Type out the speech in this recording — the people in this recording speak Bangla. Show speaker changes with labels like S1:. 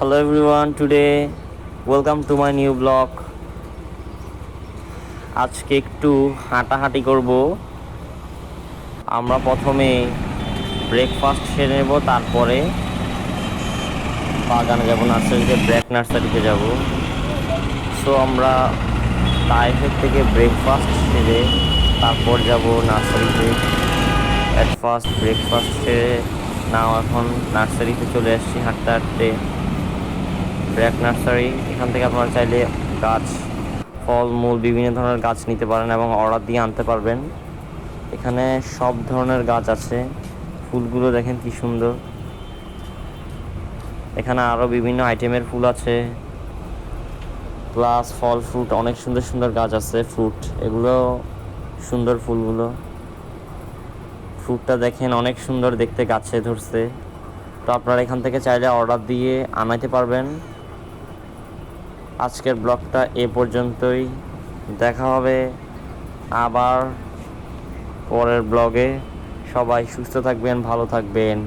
S1: Hello everyone, today welcome to my new vlog. আজকে একটু হাঁটাহাঁটি করব। আমরা প্রথমে ব্রেকফাস্ট সেরে নেব, তারপরে বাগানে যাব, নার্সারিতে ব্র্যাক নার্সারিতে যাব। সো আমরা তাইফের থেকে ব্রেকফাস্ট সেরে তারপর যাব নার্সারিতে। অ্যাট ফার্স্ট ব্রেকফাস্ট সেরে নাও এখন নার্সারিতে চলে আসছি হাঁটতে হাঁটতে। ব্র্যাক নার্সারি, এখান থেকে আপনারা চাইলে গাছ, ফলমূল, বিভিন্ন ধরনের গাছ নিতে পারেন এবং অর্ডার দিয়ে আনতে পারবেন। এখানে সব ধরনের গাছ আছে। ফুলগুলো দেখেন কি সুন্দর। এখানে আরও বিভিন্ন আইটেমের ফুল আছে, প্লাস ফল ফ্রুট, অনেক সুন্দর সুন্দর গাছ আছে। ফ্রুট, এগুলো সুন্দর ফুলগুলো। ফ্রুটটা দেখেন অনেক সুন্দর দেখতে, গাছে ধরছে। তো আপনারা এখান থেকে চাইলে অর্ডার দিয়ে আনাইতে পারবেন। আজকের ব্লগটা এ পর্যন্তই। দেখা হবে আবার পরের ব্লগে। সবাই সুস্থ থাকবেন, ভালো থাকবেন।